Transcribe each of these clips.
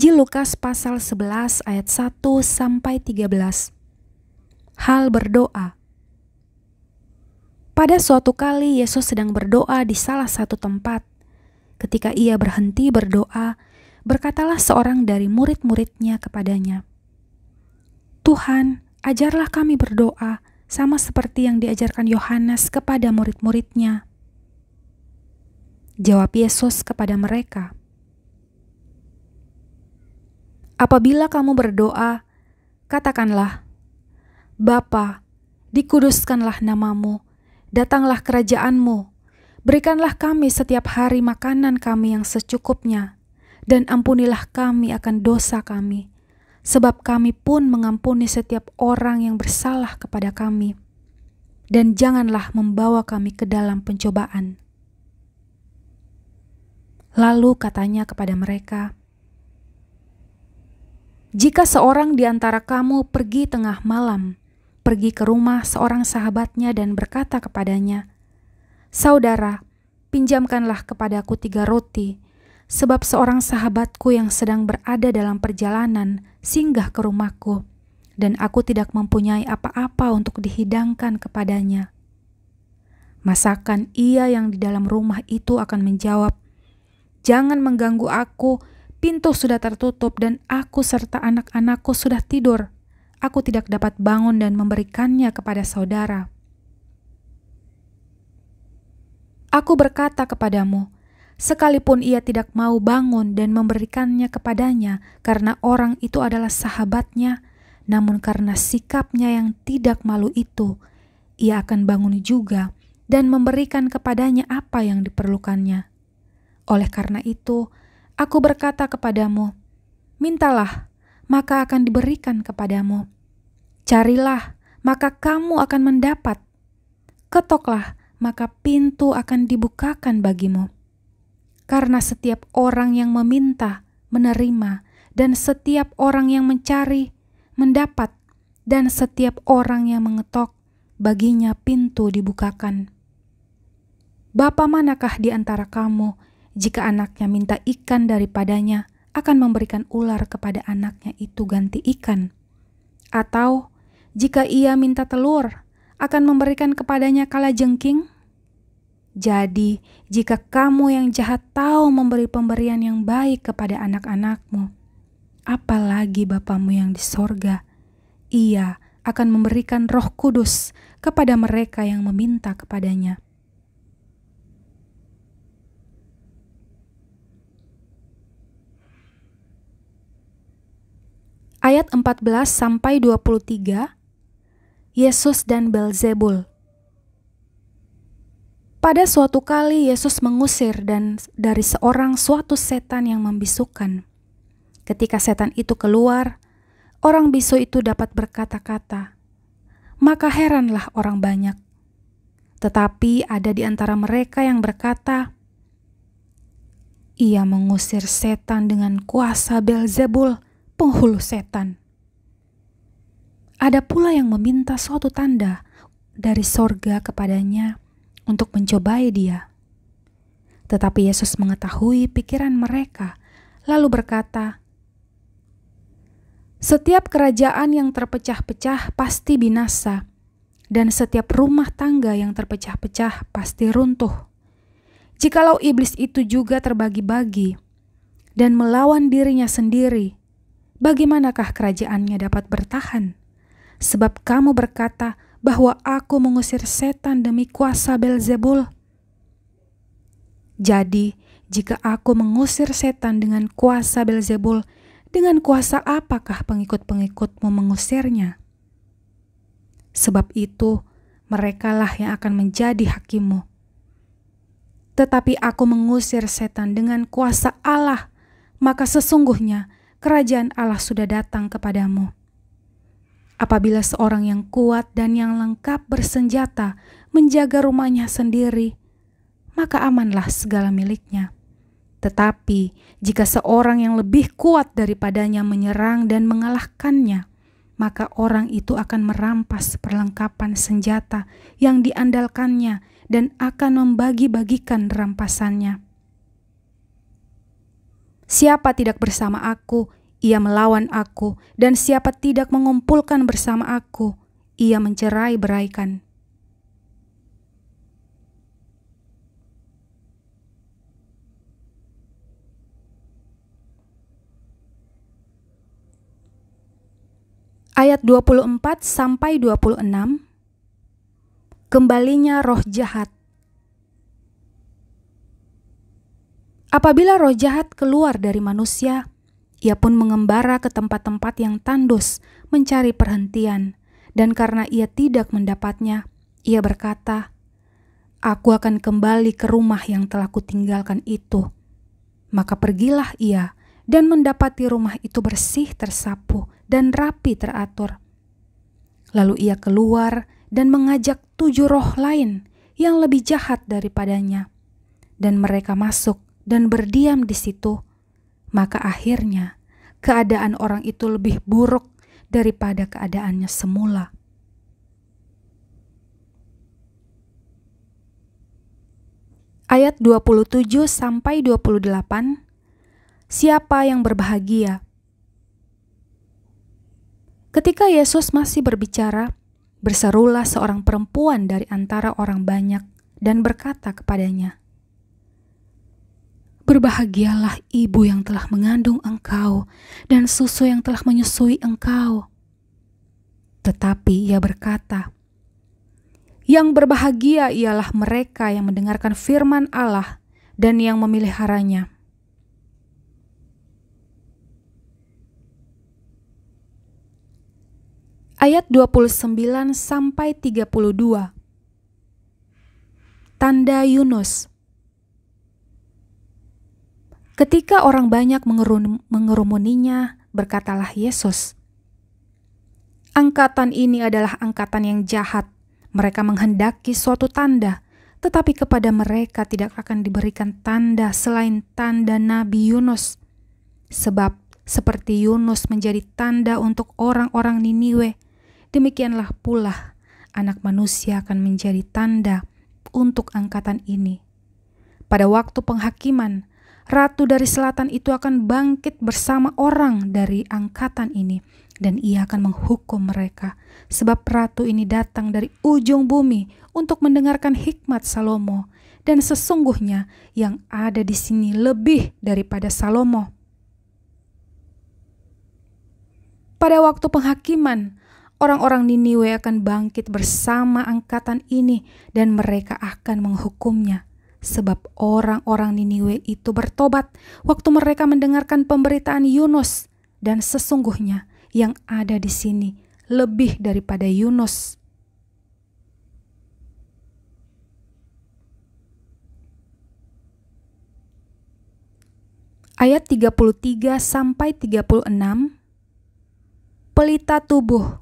Injil Lukas pasal 11 ayat 1-13. Hal berdoa. Pada suatu kali Yesus sedang berdoa di salah satu tempat. Ketika ia berhenti berdoa, berkatalah seorang dari murid-muridnya kepadanya, "Tuhan, ajarlah kami berdoa sama seperti yang diajarkan Yohanes kepada murid-muridnya." Jawab Yesus kepada mereka, "Apabila kamu berdoa, katakanlah, Bapa, dikuduskanlah namamu, datanglah kerajaanmu, berikanlah kami setiap hari makanan kami yang secukupnya, dan ampunilah kami akan dosa kami, sebab kami pun mengampuni setiap orang yang bersalah kepada kami. Dan janganlah membawa kami ke dalam pencobaan." Lalu katanya kepada mereka, "Jika seorang di antara kamu pergi tengah malam, pergi ke rumah seorang sahabatnya dan berkata kepadanya, 'Saudara, pinjamkanlah kepadaku 3 roti, sebab seorang sahabatku yang sedang berada dalam perjalanan singgah ke rumahku, dan aku tidak mempunyai apa-apa untuk dihidangkan kepadanya.' Masakan ia yang di dalam rumah itu akan menjawab, 'Jangan mengganggu aku, pintu sudah tertutup dan aku serta anak-anakku sudah tidur. Aku tidak dapat bangun dan memberikannya kepada saudara.' Aku berkata kepadamu, sekalipun ia tidak mau bangun dan memberikannya kepadanya karena orang itu adalah sahabatnya, namun karena sikapnya yang tidak malu itu, ia akan bangun juga dan memberikan kepadanya apa yang diperlukannya. Oleh karena itu, aku berkata kepadamu, mintalah, maka akan diberikan kepadamu. Carilah, maka kamu akan mendapat. Ketoklah, maka pintu akan dibukakan bagimu. Karena setiap orang yang meminta, menerima, dan setiap orang yang mencari, mendapat, dan setiap orang yang mengetok, baginya pintu dibukakan. Bapa manakah di antara kamu, jika anaknya minta ikan daripadanya, akan memberikan ular kepada anaknya itu ganti ikan? Atau jika ia minta telur, akan memberikan kepadanya kalajengking? Jadi, jika kamu yang jahat tahu memberi pemberian yang baik kepada anak-anakmu, apalagi Bapamu yang di sorga, ia akan memberikan Roh Kudus kepada mereka yang meminta kepadanya." Ayat 14-23, Yesus dan Beelzebul. Pada suatu kali Yesus mengusir dari seorang suatu setan yang membisukan. Ketika setan itu keluar, orang bisu itu dapat berkata-kata. Maka heranlah orang banyak. Tetapi ada di antara mereka yang berkata, "Ia mengusir setan dengan kuasa Beelzebul, penghulu setan." Ada pula yang meminta suatu tanda dari sorga kepadanya untuk mencobai dia. Tetapi Yesus mengetahui pikiran mereka, lalu berkata, "Setiap kerajaan yang terpecah-pecah pasti binasa, dan setiap rumah tangga yang terpecah-pecah pasti runtuh. Jikalau iblis itu juga terbagi-bagi dan melawan dirinya sendiri, bagaimanakah kerajaannya dapat bertahan? Sebab kamu berkata bahwa aku mengusir setan demi kuasa Beelzebul. Jadi, jika aku mengusir setan dengan kuasa Beelzebul, dengan kuasa apakah pengikut-pengikutmu mengusirnya? Sebab itu, merekalah yang akan menjadi hakimmu. Tetapi aku mengusir setan dengan kuasa Allah, maka sesungguhnya kerajaan Allah sudah datang kepadamu. Apabila seorang yang kuat dan yang lengkap bersenjata menjaga rumahnya sendiri, maka amanlah segala miliknya. Tetapi jika seorang yang lebih kuat daripadanya menyerang dan mengalahkannya, maka orang itu akan merampas perlengkapan senjata yang diandalkannya dan akan membagi-bagikan rampasannya. Siapa tidak bersama aku, ia melawan aku, dan siapa tidak mengumpulkan bersama aku, ia mencerai-beraikan. Ayat 24 sampai 26. Kembalinya roh jahat. Apabila roh jahat keluar dari manusia, ia pun mengembara ke tempat-tempat yang tandus mencari perhentian, dan karena ia tidak mendapatnya, ia berkata, "Aku akan kembali ke rumah yang telah kutinggalkan itu." Maka pergilah ia dan mendapati rumah itu bersih tersapu dan rapi teratur. Lalu ia keluar dan mengajak 7 roh lain yang lebih jahat daripadanya, dan mereka masuk dan berdiam di situ. Maka akhirnya keadaan orang itu lebih buruk daripada keadaannya semula. Ayat 27 sampai 28. Siapa yang berbahagia? Ketika Yesus masih berbicara, berserulah seorang perempuan dari antara orang banyak dan berkata kepadanya, "Berbahagialah ibu yang telah mengandung engkau dan susu yang telah menyusui engkau." Tetapi ia berkata, "Yang berbahagia ialah mereka yang mendengarkan firman Allah dan yang memeliharanya." Ayat 29 sampai 32. Tanda Yunus. Ketika orang banyak mengerumuninya, berkatalah Yesus, "Angkatan ini adalah angkatan yang jahat. Mereka menghendaki suatu tanda, tetapi kepada mereka tidak akan diberikan tanda selain tanda Nabi Yunus. Sebab seperti Yunus menjadi tanda untuk orang-orang Niniwe, demikianlah pula Anak Manusia akan menjadi tanda untuk angkatan ini. Pada waktu penghakiman, Ratu dari Selatan itu akan bangkit bersama orang dari angkatan ini, dan ia akan menghukum mereka, sebab Ratu ini datang dari ujung bumi untuk mendengarkan hikmat Salomo, dan sesungguhnya yang ada di sini lebih daripada Salomo." Pada waktu penghakiman, orang-orang Niniwe akan bangkit bersama angkatan ini dan mereka akan menghukumnya. Sebab orang-orang Niniwe itu bertobat waktu mereka mendengarkan pemberitaan Yunus, dan sesungguhnya yang ada di sini lebih daripada Yunus. Ayat 33 sampai 36. Pelita tubuh.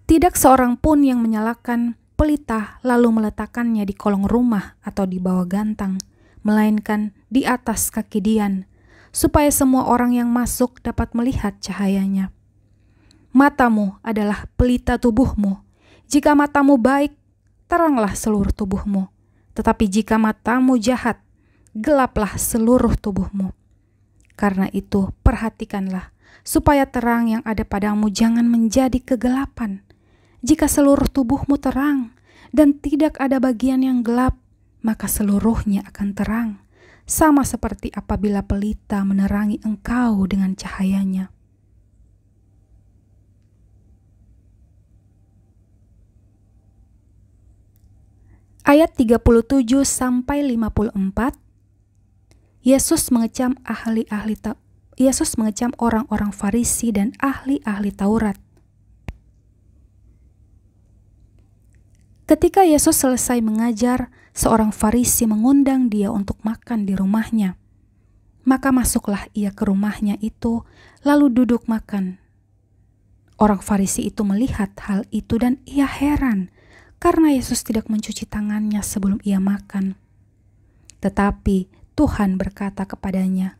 Tidak seorang pun yang menyalakan pelita lalu meletakkannya di kolong rumah atau di bawah gantang, melainkan di atas kaki dian, supaya semua orang yang masuk dapat melihat cahayanya. Matamu adalah pelita tubuhmu. Jika matamu baik, teranglah seluruh tubuhmu. Tetapi jika matamu jahat, gelaplah seluruh tubuhmu. Karena itu perhatikanlah, supaya terang yang ada padamu jangan menjadi kegelapan. Jika seluruh tubuhmu terang dan tidak ada bagian yang gelap, maka seluruhnya akan terang, sama seperti apabila pelita menerangi engkau dengan cahayanya. Ayat 37 sampai 54. Yesus mengecam orang-orang Farisi dan ahli-ahli Taurat. Ketika Yesus selesai mengajar, seorang Farisi mengundang dia untuk makan di rumahnya. Maka masuklah ia ke rumahnya itu, lalu duduk makan. Orang Farisi itu melihat hal itu dan ia heran, karena Yesus tidak mencuci tangannya sebelum ia makan. Tetapi Tuhan berkata kepadanya,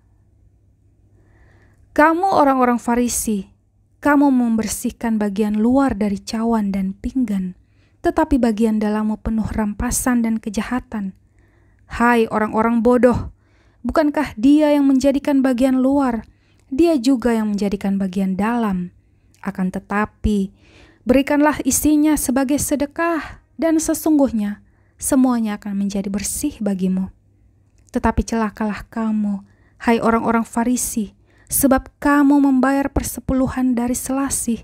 "Kamu orang-orang Farisi, kamu membersihkan bagian luar dari cawan dan pinggan, tetapi bagian dalammu penuh rampasan dan kejahatan. Hai orang-orang bodoh, bukankah Dia yang menjadikan bagian luar? Dia juga yang menjadikan bagian dalam. Akan tetapi, berikanlah isinya sebagai sedekah, dan sesungguhnya semuanya akan menjadi bersih bagimu. Tetapi celakalah kamu, hai orang-orang Farisi, sebab kamu membayar persepuluhan dari selasih,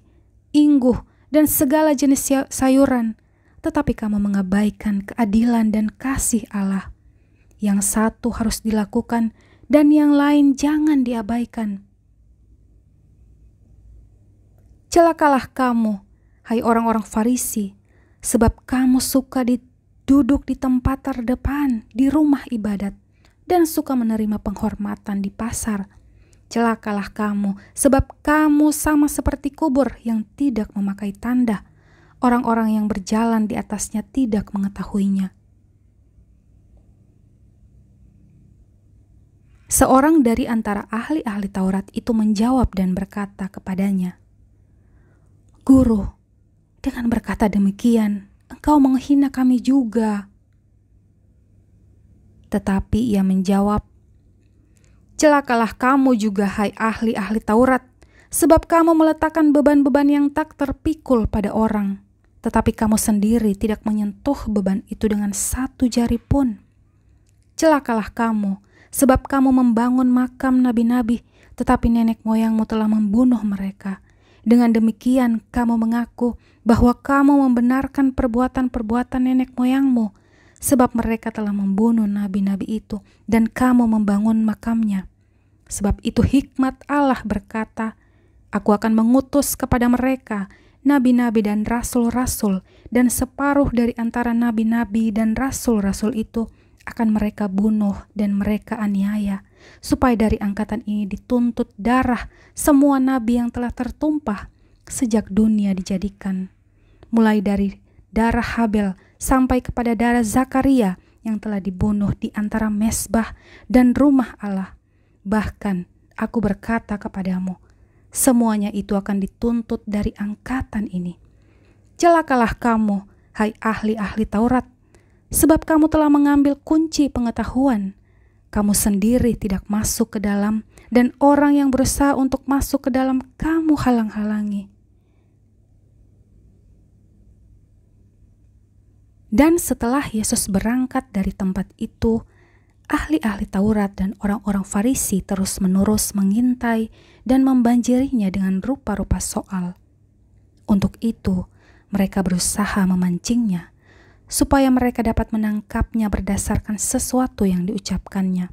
ingguh, dan segala jenis sayuran, tetapi kamu mengabaikan keadilan dan kasih Allah. Yang satu harus dilakukan, dan yang lain jangan diabaikan. Celakalah kamu, hai orang-orang Farisi, sebab kamu suka duduk di tempat terdepan di rumah ibadat dan suka menerima penghormatan di pasar. Celakalah kamu, sebab kamu sama seperti kubur yang tidak memakai tanda. Orang-orang yang berjalan di atasnya tidak mengetahuinya. Seorang dari antara ahli-ahli Taurat itu menjawab dan berkata kepadanya, "Guru, dengan berkata demikian, engkau menghina kami juga." Tetapi ia menjawab, "Celakalah kamu juga, hai ahli-ahli Taurat, sebab kamu meletakkan beban-beban yang tak terpikul pada orang, tetapi kamu sendiri tidak menyentuh beban itu dengan satu jari pun. Celakalah kamu, sebab kamu membangun makam nabi-nabi, tetapi nenek moyangmu telah membunuh mereka. Dengan demikian kamu mengaku bahwa kamu membenarkan perbuatan-perbuatan nenek moyangmu, sebab mereka telah membunuh nabi-nabi itu dan kamu membangun makamnya. Sebab itu hikmat Allah berkata, Aku akan mengutus kepada mereka nabi-nabi dan rasul-rasul, dan separuh dari antara nabi-nabi dan rasul-rasul itu akan mereka bunuh dan mereka aniaya, supaya dari angkatan ini dituntut darah semua nabi yang telah tertumpah sejak dunia dijadikan, mulai dari darah Habel sampai kepada darah Zakaria yang telah dibunuh di antara mezbah dan rumah Allah. Bahkan aku berkata kepadamu, semuanya itu akan dituntut dari angkatan ini. Celakalah kamu, hai ahli-ahli Taurat, sebab kamu telah mengambil kunci pengetahuan. Kamu sendiri tidak masuk ke dalam, dan orang yang berusaha untuk masuk ke dalam kamu halang-halangi. Dan setelah Yesus berangkat dari tempat itu, ahli-ahli Taurat dan orang-orang Farisi terus-menerus mengintai dan membanjirinya dengan rupa-rupa soal. Untuk itu, mereka berusaha memancingnya, supaya mereka dapat menangkapnya berdasarkan sesuatu yang diucapkannya.